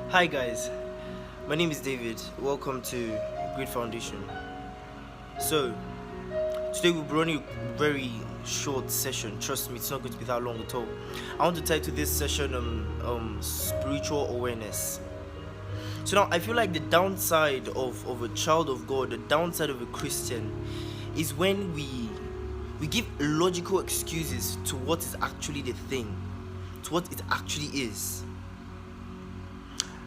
Hi guys, my name is David. Welcome to Great Foundation. So today we'll be running a very short session. Trust me, it's not going to be that long at all. I want to title this session spiritual awareness. So now I feel like the downside of a child of God, the downside of a Christian, is when we give logical excuses to what is actually the thing, to what it actually is.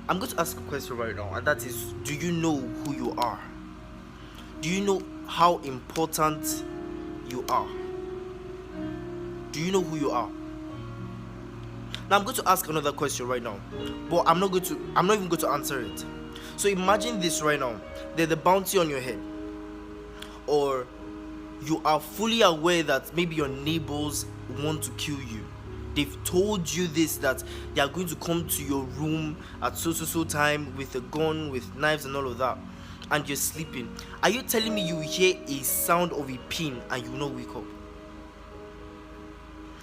I'm going to ask a question right now, and that is, do you know who you are? Do you know how important you are? Do you know who you are? Now I'm going to ask another question right now, but I'm not even going to answer it. So imagine this right now. There's a bounty on your head, or you are fully aware that maybe your neighbors want to kill you. They've told you this, that they are going to come to your room at so time with a gun, with knives and all of that, and you're sleeping. Are you telling me you hear a sound of a pin and you will not wake up?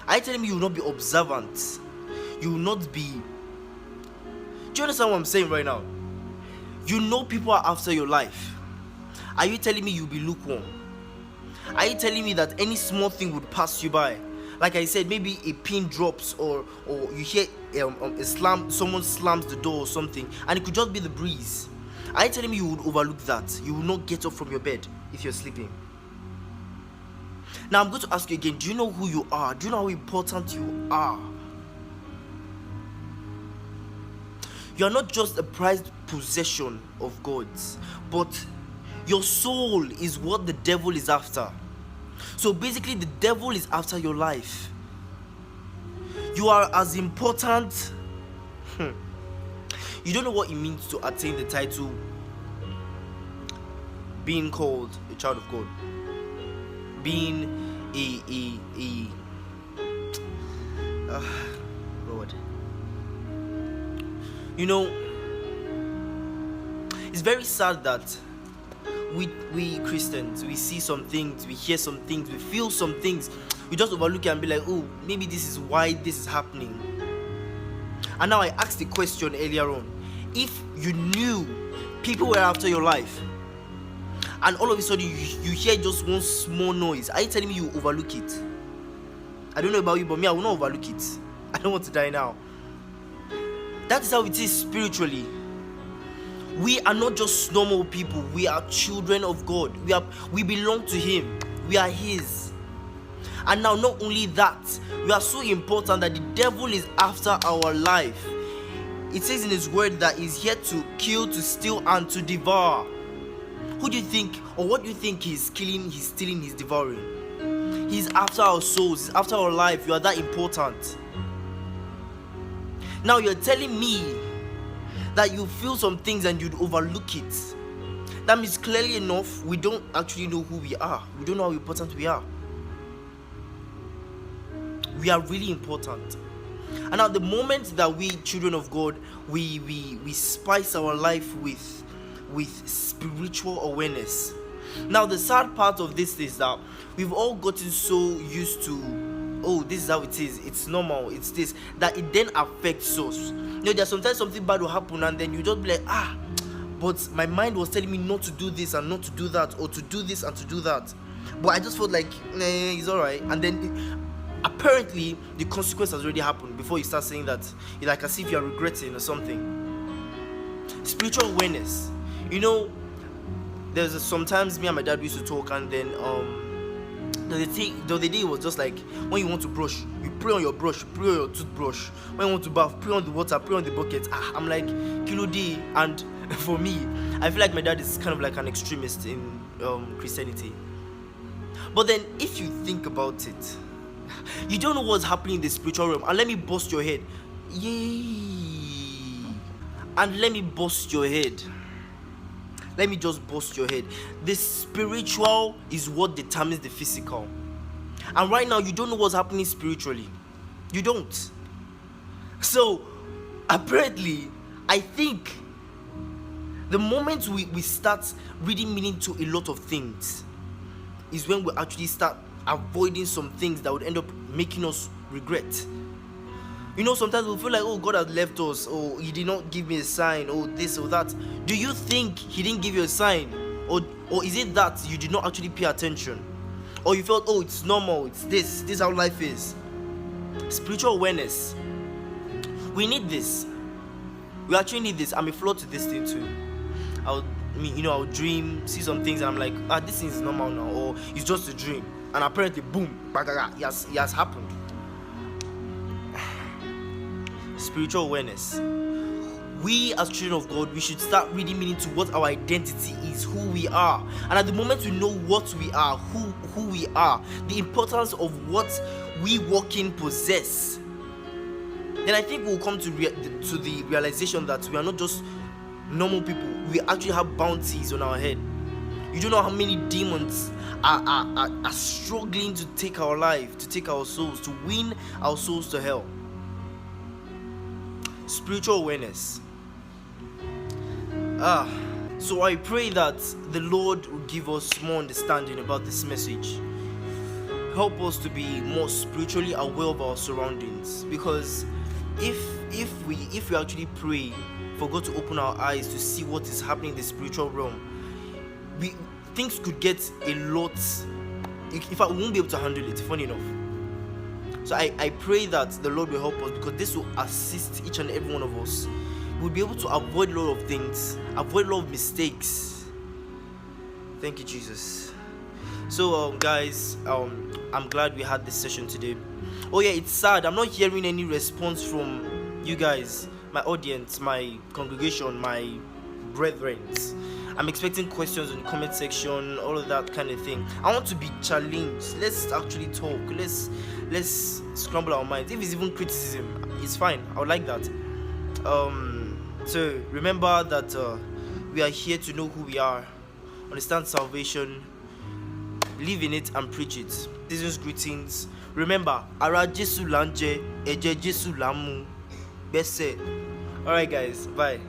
Are you telling me you will not be observant? You will not be... Do you understand what I'm saying right now? You know people are after your life. Are you telling me you'll be lukewarm? Are you telling me that any small thing would pass you by? Like I said, maybe a pin drops, or you hear a slam, someone slams the door or something, and it could just be the breeze. Are you telling me you would overlook that? You will not get up from your bed if you're sleeping? Now I'm going to ask you again, do you know who you are? Do you know how important you are? You are not just a prized possession of God's, but your soul is what the devil is after. So basically, the devil is after your life. You are as important. You don't know what it means to attain the title being called a child of God, being Lord. You know, it's very sad that we Christians, we see some things, we hear some things, we feel some things, we just overlook it and be like, oh, maybe this is why this is happening. And now I asked the question earlier on, if you knew people were after your life, and all of a sudden you hear just one small noise, are you telling me you overlook it? I don't know about you, but me, I will not overlook it. I don't want to die now. That is how it is spiritually. We are not just normal people. We are children of God. We belong to Him. We are His. And now, not only that, we are so important that the devil is after our life. It says in His word that He's here to kill, to steal, and to devour. Who do you think, or what do you think He's killing, He's stealing, He's devouring? He's after our souls. He's after our life. You are that important. Now you're telling me that you feel some things and you'd overlook it. That means clearly enough, we don't actually know who we are. We don't know how important we are. We are really important. And at the moment that we, children of God, we spice our life with spiritual awareness. Now the sad part of this is that we've all gotten so used to, oh, this is how it is, it's normal, it's this, that it then affects us. You know, there's sometimes something bad will happen and then you just be like, but my mind was telling me not to do this and not to do that, or to do this and to do that. But I just felt like, it's alright. And then apparently the consequence has already happened before you start saying that. It's like as if you're regretting or something. Spiritual awareness. You know, sometimes me and my dad used to talk, and then the other day was just like, when you want to brush, you pray on your brush, you pray on your toothbrush. When you want to bath, pray on the water, pray on the bucket. I'm like, kilo D. And for me, I feel like my dad is kind of like an extremist in Christianity. But then if you think about it, you don't know what's happening in the spiritual realm. And let me bust your head. Yay! And let me bust your head. Let me just bust your head. The spiritual is what determines the physical. And right now, you don't know what's happening spiritually. You don't. So, apparently, I think the moment we start reading meaning to a lot of things is when we actually start avoiding some things that would end up making us regret. You know, sometimes we'll feel like, oh, God has left us, or He did not give me a sign, or this or that. Do you think He didn't give you a sign? Or is it that you did not actually pay attention? Or you felt, oh, it's normal, it's this is how life is. Spiritual awareness. We need this. We actually need this. I'm a flow to this thing too. I'll dream, see some things, and I'm like, this thing is normal now, or it's just a dream. And apparently, boom, it has happened. Spiritual awareness. We as children of God, we should start reading meaning to what our identity is, who we are. And at the moment we know what we are, who we are, the importance of what we walk in possess, then I think we'll come to the realization that we are not just normal people. We actually have bounties on our head. You don't know how many demons are struggling to take our life, to take our souls, to win our souls to hell. Spiritual awareness. So I pray that the Lord will give us more understanding about this message. Help us to be more spiritually aware of our surroundings, because if we actually pray for God to open our eyes to see what is happening in the spiritual realm, things could get a lot. In fact, we won't be able to handle it, funny enough. So I pray that the Lord will help us, because this will assist each and every one of us. We'll be able to avoid a lot of things, avoid a lot of mistakes. Thank you, Jesus. So guys, I'm glad we had this session today. Oh yeah, it's sad, I'm not hearing any response from you guys, my audience, my congregation, my brethren. I'm expecting questions in the comment section, all of that kind of thing. I want to be challenged. Let's actually talk. Let's scramble our minds. If it's even criticism, it's fine. I would like that. So remember that we are here to know who we are, understand salvation, live in it, and preach it. Season's greetings. Remember, Ara Jesu Lanje, Eje Jesu Lamu. Best said. Alright guys, bye.